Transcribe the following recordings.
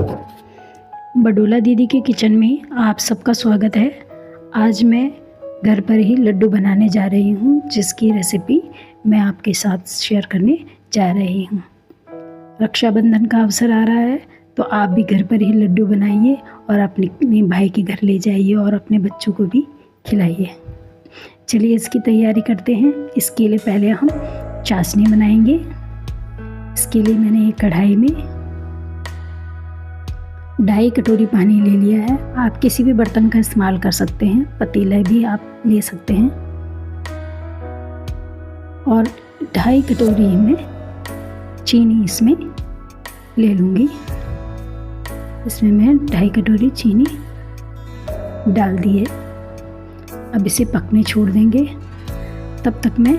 बडोला दीदी के किचन में आप सबका स्वागत है। आज मैं घर पर ही लड्डू बनाने जा रही हूँ, जिसकी रेसिपी मैं आपके साथ शेयर करने जा रही हूँ। रक्षाबंधन का अवसर आ रहा है, तो आप भी घर पर ही लड्डू बनाइए और अपने भाई के घर ले जाइए और अपने बच्चों को भी खिलाइए। चलिए इसकी तैयारी करते हैं। इसके लिए पहले हम चाशनी बनाएंगे। इसके लिए मैंने एक कढ़ाई में 2.5 कटोरी पानी ले लिया है। आप किसी भी बर्तन का इस्तेमाल कर सकते हैं, पतीला भी आप ले सकते हैं। और 2.5 कटोरी में चीनी इसमें ले लूँगी। इसमें मैं 2.5 कटोरी चीनी डाल दी है। अब इसे पकने छोड़ देंगे। तब तक मैं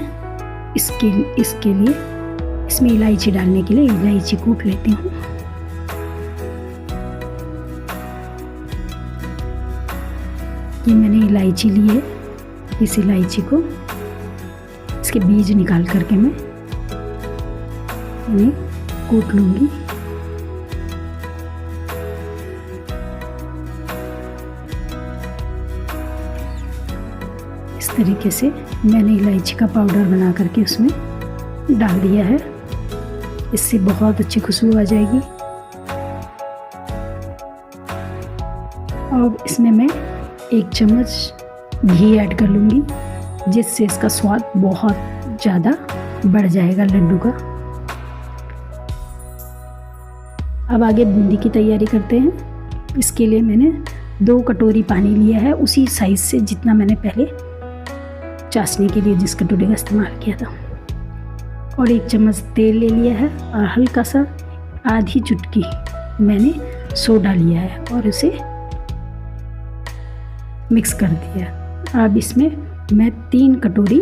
इसके लिए इसमें इलायची डालने के लिए इलायची कूट लेती हूँ। ये मैंने इलायची ली है। इस इलायची को इसके बीज निकाल करके मैं इन्हें कूट लूँगी। इस तरीके से मैंने इलायची का पाउडर बना करके उसमें डाल दिया है। इससे बहुत अच्छी खुशबू आ जाएगी। और इसमें मैं 1 चम्मच घी ऐड कर लूँगी, जिससे इसका स्वाद बहुत ज़्यादा बढ़ जाएगा लड्डू का। अब आगे बूंदी की तैयारी करते हैं। इसके लिए मैंने 2 कटोरी पानी लिया है, उसी साइज़ से जितना मैंने पहले चाशनी के लिए जिस कटोरी का इस्तेमाल किया था। और 1 चम्मच तेल ले लिया है और हल्का सा आधी चुटकी मैंने सोडा लिया है और उसे मिक्स कर दिया। अब इसमें मैं 3 कटोरी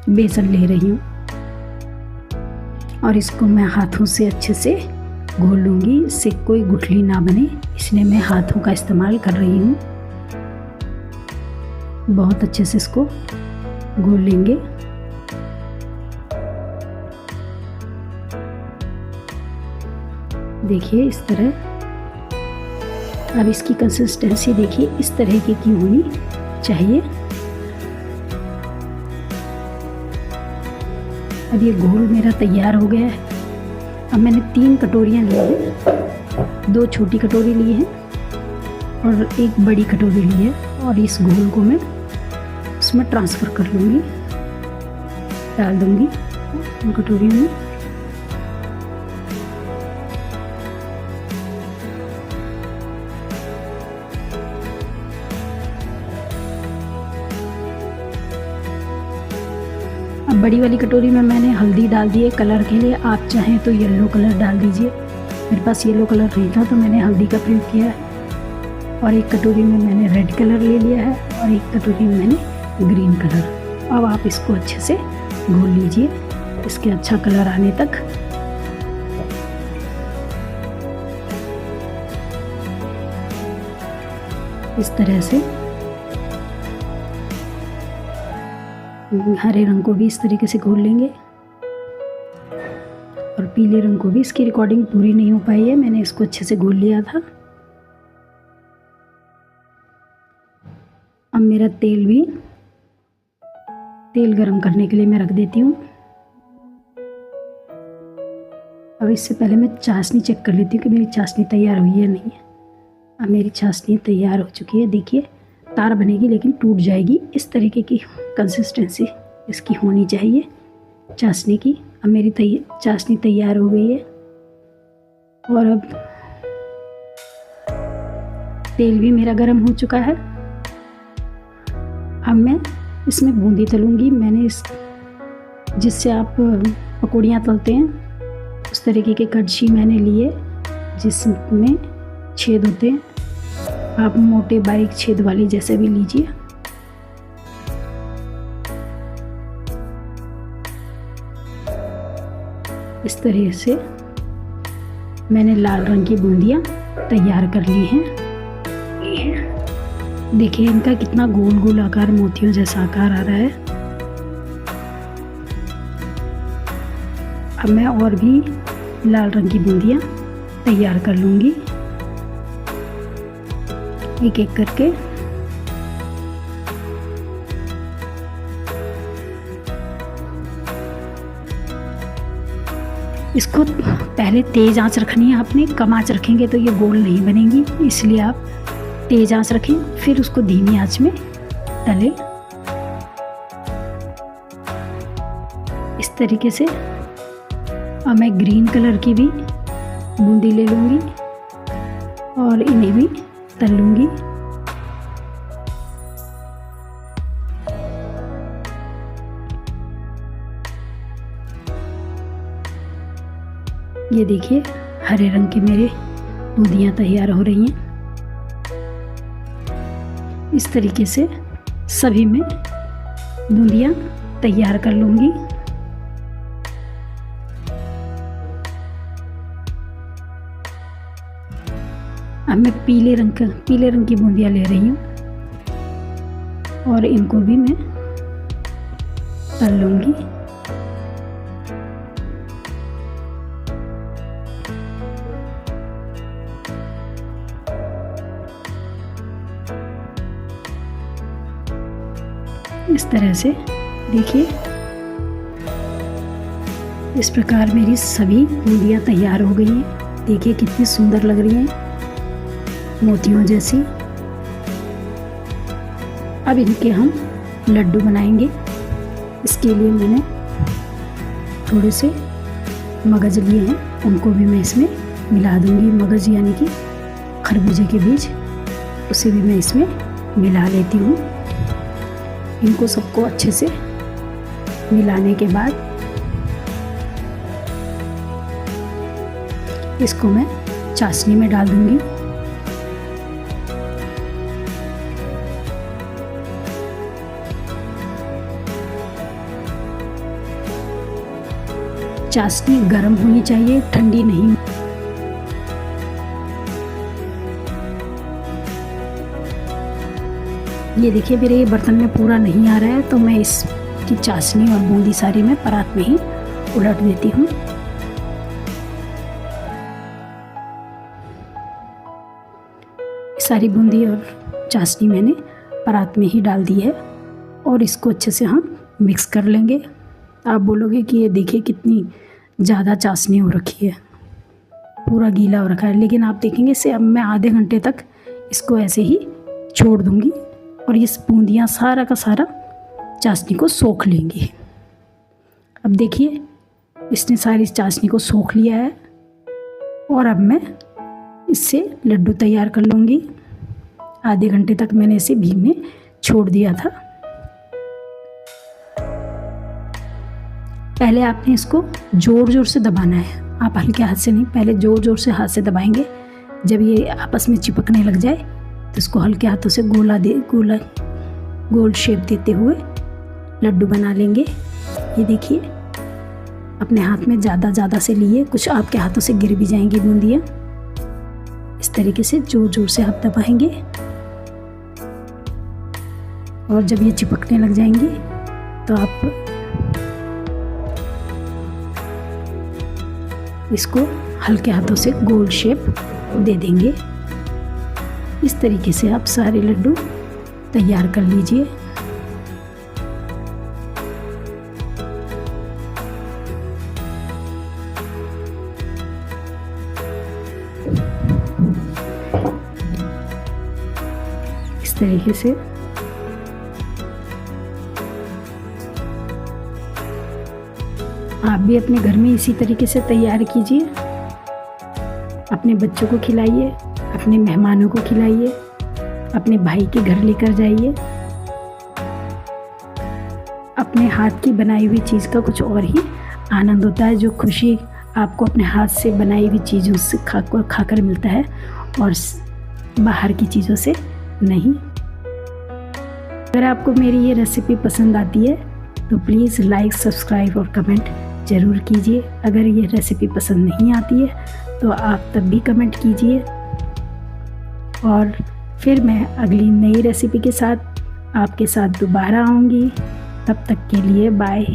बेसन ले रही हूँ और इसको मैं हाथों से अच्छे से घोल लूँगी। इससे कोई गुठली ना बने, इसलिए मैं हाथों का इस्तेमाल कर रही हूँ। बहुत अच्छे से इसको घोल लेंगे। देखिए इस तरह। अब इसकी कंसिस्टेंसी देखिए, इस तरह की होनी चाहिए। अब ये घोल मेरा तैयार हो गया है। अब मैंने 3 कटोरियाँ ली हैं, 2 छोटी कटोरी ली हैं और 1 बड़ी कटोरी ली है। और इस घोल को मैं उसमें ट्रांसफ़र कर लूँगी, डाल दूँगी उन कटोरी में। अब बड़ी वाली कटोरी में मैंने हल्दी डाल दी है कलर के लिए। आप चाहें तो येलो कलर डाल दीजिए। मेरे पास येलो कलर नहीं था तो मैंने हल्दी का प्रयोग किया है। और 1 कटोरी में मैंने रेड कलर ले लिया है और 1 कटोरी में मैंने ग्रीन कलर। अब आप इसको अच्छे से घोल लीजिए, इसके अच्छा कलर आने तक। इस तरह से हरे रंग को भी इस तरीके से घोल लेंगे और पीले रंग को भी। इसकी रिकॉर्डिंग पूरी नहीं हो पाई है, मैंने इसको अच्छे से घोल लिया था। अब मेरा तेल गरम करने के लिए मैं रख देती हूँ। अब इससे पहले मैं चाशनी चेक कर लेती हूँ कि मेरी चाशनी तैयार हुई है नहीं है। अब मेरी चाशनी तैयार हो चुकी है। देखिए तार बनेगी लेकिन टूट जाएगी। इस तरीके की कंसिस्टेंसी इसकी होनी चाहिए चाशनी की। अब मेरी चाशनी तैयार हो गई है। और अब तेल भी मेरा गर्म हो चुका है। अब मैं इसमें बूंदी तलूँगी। मैंने जिससे आप पकौड़ियाँ तलते हैं उस तरीके के कड़छी मैंने लिए, जिसमें छेद होते हैं। आप मोटे बारीक छेद वाली जैसे भी लीजिए। इस तरह से मैंने लाल रंग की बूंदियाँ तैयार कर ली हैं। देखिए इनका कितना गोल गोल आकार, मोतियों जैसा आकार आ रहा है। अब मैं और भी लाल रंग की बूंदियाँ तैयार कर लूँगी। एक एक करके। इसको पहले तेज़ आंच रखनी है आपने, कम आंच रखेंगे तो ये गोल नहीं बनेगी, इसलिए आप तेज़ आंच रखें, फिर उसको धीमी आंच में तलें। इस तरीके से। अब मैं ग्रीन कलर की भी बूंदी ले लूँगी और इन्हें भी तल लूँगी। ये देखिए हरे रंग की मेरे बूंदियाँ तैयार हो रही हैं। इस तरीके से सभी में बूंदियाँ तैयार कर लूँगी। अब मैं पीले रंग की बूंदियाँ ले रही हूँ और इनको भी मैं तल लूँगी। इस तरह से देखिए, इस प्रकार मेरी सभी बूंदियाँ तैयार हो गई हैं। देखिए कितनी सुंदर लग रही हैं, मोतियों जैसी। अब इनके हम लड्डू बनाएंगे। इसके लिए मैंने थोड़े से मगज लिए हैं, उनको भी मैं इसमें मिला दूंगी। मगज यानी कि खरबूजे के बीज, उसे भी मैं इसमें मिला लेती हूँ। इनको सबको अच्छे से मिलाने के बाद इसको मैं चाशनी में डाल दूंगी। चाशनी गर्म होनी चाहिए, ठंडी नहीं। ये देखिए मेरे बर्तन में पूरा नहीं आ रहा है, तो मैं इसकी चाशनी और बूंदी सारी मैं परात में ही उलट देती हूँ। सारी बूंदी और चाशनी मैंने परात में ही डाल दी है और इसको अच्छे से हम मिक्स कर लेंगे। आप बोलोगे कि ये देखिए कितनी ज़्यादा चाशनी हो रखी है, पूरा गीला हो रखा है, लेकिन आप देखेंगे इसे अब मैं आधे घंटे तक इसको ऐसे ही छोड़ दूँगी और ये बूंदियाँ सारा का सारा चाशनी को सोख लेंगी। अब देखिए इसने सारी चाशनी को सोख लिया है और अब मैं इससे लड्डू तैयार कर लूँगी। आधे घंटे तक मैंने इसे भीगने छोड़ दिया था। पहले आपने इसको ज़ोर ज़ोर से दबाना है, आप हल्के हाथ से नहीं, पहले ज़ोर ज़ोर से हाथ से दबाएंगे। जब ये आपस में चिपकने लग जाए तो इसको हल्के हाथों से गोल शेप देते हुए लड्डू बना लेंगे। ये देखिए अपने हाथ में ज़्यादा से लिए, कुछ आपके हाथों से गिर भी जाएंगी बूंदियाँ। इस तरीके से जोर जोर से आप दबाएंगे और जब ये चिपकने लग जाएंगी तो आप इसको हल्के हाथों से गोल शेप दे देंगे। इस तरीके से आप सारे लड्डू तैयार कर लीजिए। इस तरीके से आप भी अपने घर में इसी तरीके से तैयार कीजिए। अपने बच्चों को खिलाइए, अपने मेहमानों को खिलाइए, अपने भाई के घर लेकर जाइए। अपने हाथ की बनाई हुई चीज़ का कुछ और ही आनंद होता है, जो खुशी आपको अपने हाथ से बनाई हुई चीज़ों से खाकर मिलता है और बाहर की चीज़ों से नहीं। अगर आपको मेरी ये रेसिपी पसंद आती है तो प्लीज़ लाइक, सब्सक्राइब और कमेंट ज़रूर कीजिए। अगर ये रेसिपी पसंद नहीं आती है तो आप तब भी कमेंट कीजिए और फिर मैं अगली नई रेसिपी के साथ आपके साथ दोबारा आऊँगी। तब तक के लिए बाय।